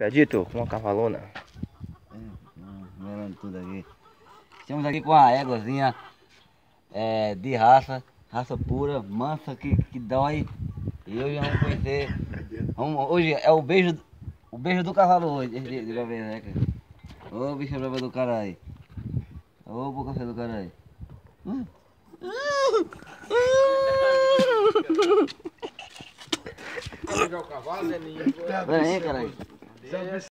Pedito, uma cavalona. Melando tudo aqui. Estamos aqui com a éguazinha de raça pura, mansa, que dói. E hoje vamos conhecer. Hoje é o beijo do cavalo hoje, de Gavireca. Ô bicho brava do caralho. Ô boca feia do caralho. Pegar o cavalo, Neninho. Pera aí, caralho.